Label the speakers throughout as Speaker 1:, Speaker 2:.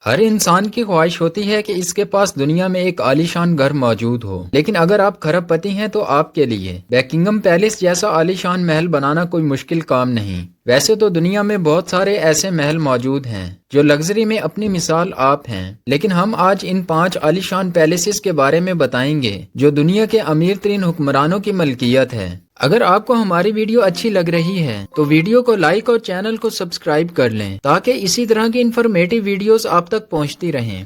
Speaker 1: ہر انسان کی خواہش ہوتی ہے کہ اس کے پاس دنیا میں ایک عالیشان گھر موجود ہو، لیکن اگر آپ کھرب پتی ہیں تو آپ کے لیے بیکنگم پیلس جیسا عالیشان محل بنانا کوئی مشکل کام نہیں۔ ویسے تو دنیا میں بہت سارے ایسے محل موجود ہیں جو لگژری میں اپنی مثال آپ ہیں، لیکن ہم آج ان 5 عالیشان پیلسز کے بارے میں بتائیں گے جو دنیا کے امیر ترین حکمرانوں کی ملکیت ہے۔ اگر آپ کو ہماری ویڈیو اچھی لگ رہی ہے تو ویڈیو کو لائک اور چینل کو سبسکرائب کر لیں تاکہ اسی طرح کی انفارمیٹیو ویڈیوز آپ تک پہنچتی رہیں۔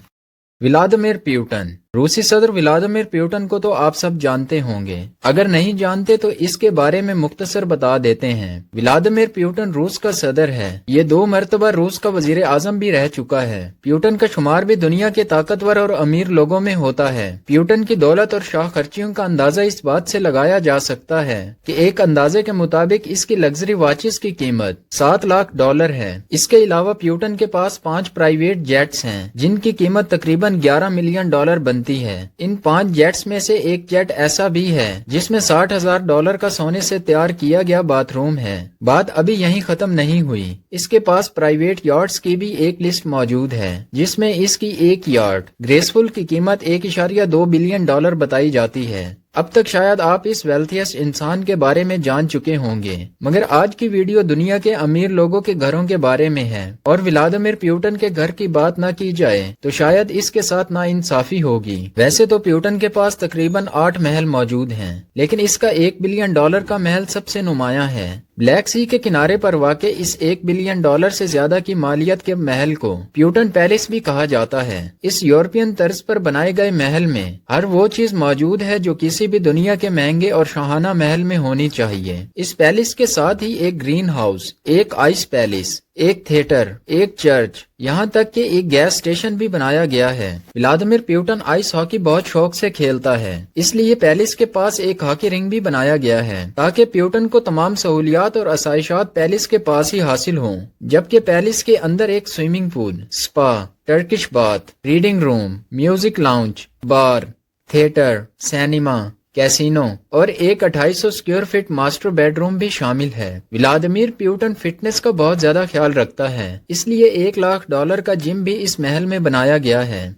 Speaker 1: Vladimir Putin. روسی صدر ولادیمیر پیوٹن کو تو آپ سب جانتے ہوں گے، اگر نہیں جانتے تو اس کے بارے میں مختصر بتا دیتے ہیں۔ ولادیمیر پیوٹن روس کا صدر ہے، یہ 2 مرتبہ روس کا وزیر اعظم بھی رہ چکا ہے۔ پیوٹن کا شمار بھی دنیا کے طاقتور اور امیر لوگوں میں ہوتا ہے۔ پیوٹن کی دولت اور شاہ خرچیوں کا اندازہ اس بات سے لگایا جا سکتا ہے کہ ایک اندازے کے مطابق اس کی لگژری واچز کی قیمت $7 لاکھ ہے۔ اس کے علاوہ پیوٹن کے پاس 5 پرائیویٹ جیٹس ہیں جن کی قیمت تقریباً $11 ملین بنتی ہے۔ ان 5 جیٹس میں سے ایک جیٹ ایسا بھی ہے جس میں $60,000 کا سونے سے تیار کیا گیا باتھ روم ہے۔ بات ابھی یہیں ختم نہیں ہوئی، اس کے پاس پرائیویٹ یارڈز کی بھی ایک لسٹ موجود ہے جس میں اس کی ایک یارڈ گریسفل کی قیمت $1.2 بلین بتائی جاتی ہے۔ اب تک شاید آپ اس ویلتھیسٹ انسان کے بارے میں جان چکے ہوں گے، مگر آج کی ویڈیو دنیا کے امیر لوگوں کے گھروں کے بارے میں ہے، اور ولادیمیر پیوٹن کے گھر کی بات نہ کی جائے تو شاید اس کے ساتھ نا انصافی ہوگی۔ ویسے تو پیوٹن کے پاس تقریباً 8 محل موجود ہیں، لیکن اس کا $1 بلین کا محل سب سے نمایاں ہے۔ بلیک سی کے کنارے پر واقع اس $1 بلین سے زیادہ کی مالیت کے محل کو پیوٹن پیلس بھی کہا جاتا ہے۔ اس یورپین طرز پر بنائے گئے محل میں ہر وہ چیز موجود ہے جو کسی بھی دنیا کے مہنگے اور شاہانہ محل میں ہونی چاہیے۔ اس پیلس کے ساتھ ہی ایک گرین ہاؤس، ایک آئس پیلس، ایک تھیٹر، ایک چرچ، یہاں تک کہ ایک گیس اسٹیشن بھی بنایا گیا ہے۔ ولادیمیر پیوٹن آئس ہاکی بہت شوق سے کھیلتا ہے، اس لیے پیلس کے پاس ایک ہاکی رنگ بھی بنایا گیا ہے تاکہ پیوٹن کو تمام سہولیات اور آسائشات پیلس کے پاس ہی حاصل ہوں، جبکہ پیلس کے اندر ایک سوئمنگ پول، سپا، ٹرکش باتھ، ریڈنگ روم، میوزک لاؤنج، بار، تھیٹر، سینما، کیسینو اور ایک 2800 square fit master bed room بھی شامل ہے۔ ولادیمیر پیوٹن فٹنس کا بہت زیادہ خیال رکھتا ہے، اس لیے $1 لاکھ کا جم بھی اس محل میں بنایا گیا ہے۔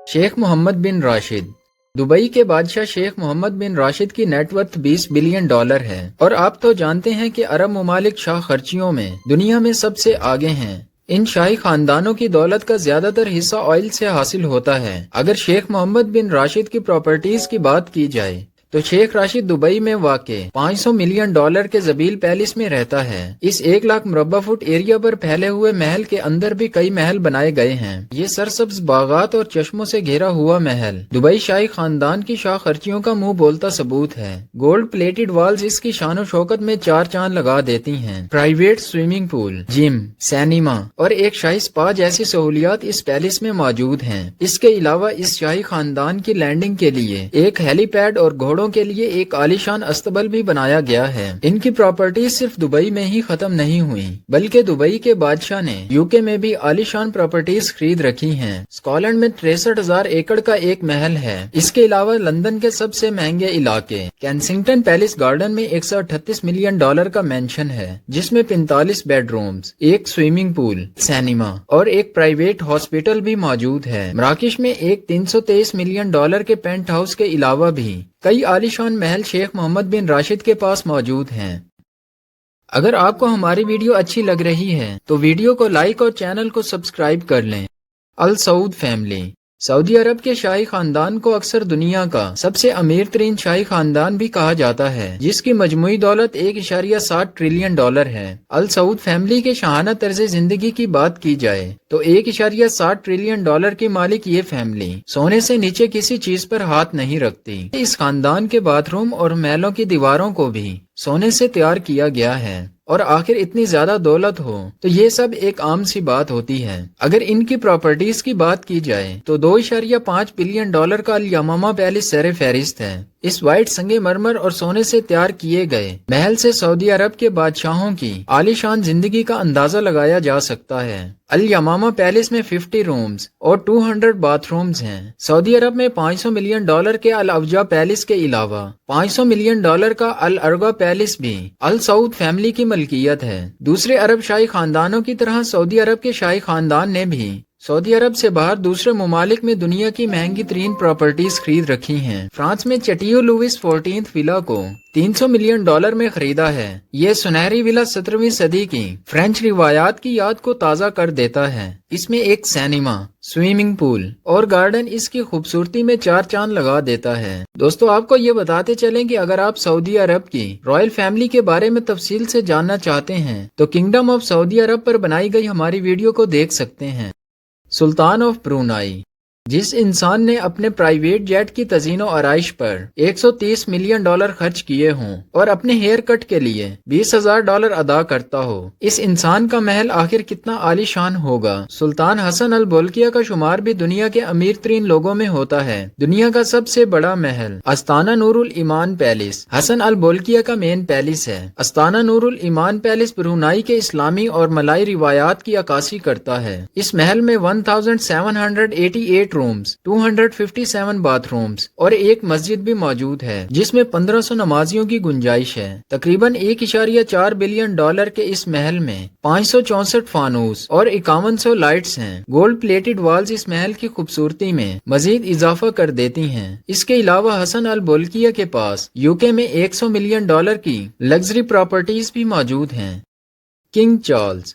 Speaker 1: شیخ محمد بن راشد۔ دبئی کے بادشاہ شیخ محمد بن راشد کی نیٹ ورتھ $20 بلین ہے، اور آپ تو جانتے ہیں کہ عرب ممالک شاہ خرچیوں میں دنیا میں سب سے آگے ہیں۔ ان شاہی خاندانوں کی دولت کا زیادہ تر حصہ آئل سے حاصل ہوتا ہے۔ اگر شیخ محمد بن راشد کی پراپرٹیز کی بات کی جائے تو شیخ راشد دبئی میں واقع $500 ملین کے زبیل پیلس میں رہتا ہے۔ اس 1 لاکھ مربع فٹ ایریا پر پھیلے ہوئے محل کے اندر بھی کئی محل بنائے گئے ہیں۔ یہ سرسبز باغات اور چشموں سے گھیرا ہوا محل دبئی شاہی خاندان کی شاہ خرچیوں کا منہ بولتا ثبوت ہے۔ گولڈ پلیٹڈ والز اس کی شان و شوکت میں 4 چاند لگا دیتی ہیں۔ پرائیویٹ سوئمنگ پول، جم، سینما اور ایک شاہی سپا جیسی سہولیات اس پیلس میں موجود ہیں۔ اس کے علاوہ اس شاہی خاندان کی لینڈنگ کے لیے ایک ہیلی پیڈ اور گھوڑوں کے لیے ایک عالیشان استبل بھی بنایا گیا ہے۔ ان کی پراپرٹیز صرف دبئی میں ہی ختم نہیں ہوئی، بلکہ دبئی کے بادشاہ نے UK میں بھی عالیشان پراپرٹیز خرید رکھی ہیں۔ اسکاٹ لینڈ میں 63,000 ایکڑ کا ایک محل ہے۔ اس کے علاوہ لندن کے سب سے مہنگے علاقے کینسنگٹن پیلس گارڈن میں $138 ملین کا مینشن ہے، جس میں 45 بیڈ رومز، ایک سوئمنگ پول، سینما اور ایک پرائیویٹ ہاسپٹل بھی موجود ہے۔ مراکش میں ایک $323 ملین کے پینٹ ہاؤس کے علاوہ بھی کئی عالیشان محل شیخ محمد بن راشد کے پاس موجود ہیں۔ اگر آپ کو ہماری ویڈیو اچھی لگ رہی ہے تو ویڈیو کو لائک اور چینل کو سبسکرائب کر لیں۔ السعود فیملی۔ سعودی عرب کے شاہی خاندان کو اکثر دنیا کا سب سے امیر ترین شاہی خاندان بھی کہا جاتا ہے، جس کی مجموعی دولت $1.7 ٹریلین ہے۔ السعود فیملی کے شاہانہ طرز زندگی کی بات کی جائے تو $1.7 ٹریلین کی مالک یہ فیملی سونے سے نیچے کسی چیز پر ہاتھ نہیں رکھتی۔ اس خاندان کے باتھ روم اور محلوں کی دیواروں کو بھی سونے سے تیار کیا گیا ہے، اور آخر اتنی زیادہ دولت ہو تو یہ سب ایک عام سی بات ہوتی ہے۔ اگر ان کی پراپرٹیز کی بات کی جائے تو $2.5 بلین کا الیمامہ پیلس سر فہرست ہے۔ اس وائٹ سنگ مرمر اور سونے سے تیار کیے گئے محل سے سعودی عرب کے بادشاہوں کی عالیشان زندگی کا اندازہ لگایا جا سکتا ہے۔ الیمامہ پیلس میں 50 رومز اور 200 باتھ رومز ہیں۔ سعودی عرب میں $500 ملین کے الافجا پیلس کے علاوہ $500 ملین کا الارگا پیلس بھی السعود فیملی کی ملکیت ہے۔ دوسرے عرب شاہی خاندانوں کی طرح سعودی عرب کے شاہی خاندان نے بھی سعودی عرب سے باہر دوسرے ممالک میں دنیا کی مہنگی ترین پراپرٹیز خرید رکھی ہیں۔ فرانس میں چٹیو لوئس 14 ولا کو $300 ملین میں خریدا ہے۔ یہ سنہری ولا 17ویں صدی کی فرینچ روایات کی یاد کو تازہ کر دیتا ہے۔ اس میں ایک سینما، سوئمنگ پول اور گارڈن اس کی خوبصورتی میں 4 چاند لگا دیتا ہے۔ دوستو آپ کو یہ بتاتے چلیں کہ اگر آپ سعودی عرب کی رائل فیملی کے بارے میں تفصیل سے جاننا چاہتے ہیں تو کنگڈم آف سعودی عرب پر بنائی گئی ہماری ویڈیو کو دیکھ سکتے ہیں۔ سلطان آف برونائی، جس انسان نے اپنے پرائیویٹ جیٹ کی تزئین و آرائش پر $130 ملین خرچ کیے ہوں اور اپنے ہیئر کٹ کے لیے $20,000 ادا کرتا ہو، اس انسان کا محل آخر کتنا عالی شان ہوگا۔ سلطان حسن البولکیہ کا شمار بھی دنیا کے امیر ترین لوگوں میں ہوتا ہے۔ دنیا کا سب سے بڑا محل استانہ نور الایمان پیلس حسن البولکیہ کا مین پیلس ہے۔ استانہ نور الایمان پیلس برونائی کے اسلامی اور ملائی روایات کی عکاسی کرتا ہے۔ اس محل میں 1788 رومز، 257 باتھ رومز اور ایک مسجد بھی موجود ہے جس میں 1500 نمازیوں کی گنجائش ہے۔ تقریباً $1.4 بلین کے اس محل میں 564 فانوس اور 5100 لائٹس ہیں۔ گولڈ پلیٹڈ والز اس محل کی خوبصورتی میں مزید اضافہ کر دیتی ہیں۔ اس کے علاوہ حسن البولکیہ کے پاس UK میں $100 ملین کی لگژری پراپرٹیز بھی موجود ہیں۔ کنگ چارلز،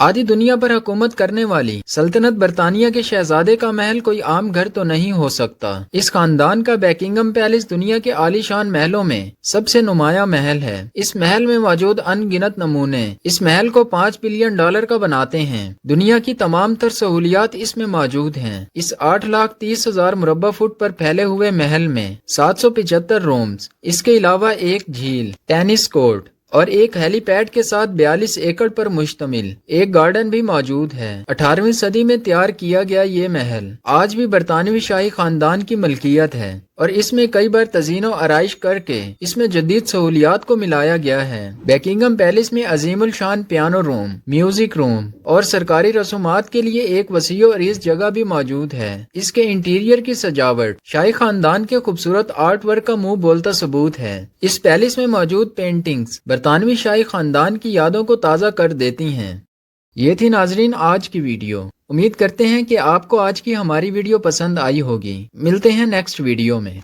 Speaker 1: آدھی دنیا پر حکومت کرنے والی سلطنت برطانیہ کے شہزادے کا محل کوئی عام گھر تو نہیں ہو سکتا۔ اس خاندان کا بیکنگم پیلس دنیا کے عالی شان محلوں میں سب سے نمایاں محل ہے۔ اس محل میں موجود ان گنت نمونے اس محل کو $5 بلین کا بناتے ہیں۔ دنیا کی تمام تر سہولیات اس میں موجود ہیں۔ اس 8,30,000 مربع فٹ پر پھیلے ہوئے محل میں 775 رومز، اس کے علاوہ ایک جھیل، ٹینس کورٹ اور ایک ہیلی پیڈ کے ساتھ 42 ایکڑ پر مشتمل ایک گارڈن بھی موجود ہے۔ 18ویں صدی میں تیار کیا گیا یہ محل آج بھی برطانوی شاہی خاندان کی ملکیت ہے اور اس میں کئی بار تزئین و آرائش کر کے اس میں جدید سہولیات کو ملایا گیا ہے۔ بیکنگم پیلس میں عظیم الشان پیانو روم، میوزک روم اور سرکاری رسومات کے لیے ایک وسیع و عریض جگہ بھی موجود ہے۔ اس کے انٹیریئر کی سجاوٹ شاہی خاندان کے خوبصورت آرٹ ورک کا منہ بولتا ثبوت ہے۔ اس پیلس میں موجود پینٹنگز برطانوی شاہی خاندان کی یادوں کو تازہ کر دیتی ہیں۔ یہ تھی ناظرین آج کی ویڈیو۔ امید کرتے ہیں کہ آپ کو آج کی ہماری ویڈیو پسند آئی ہوگی۔ ملتے ہیں نیکسٹ ویڈیو میں۔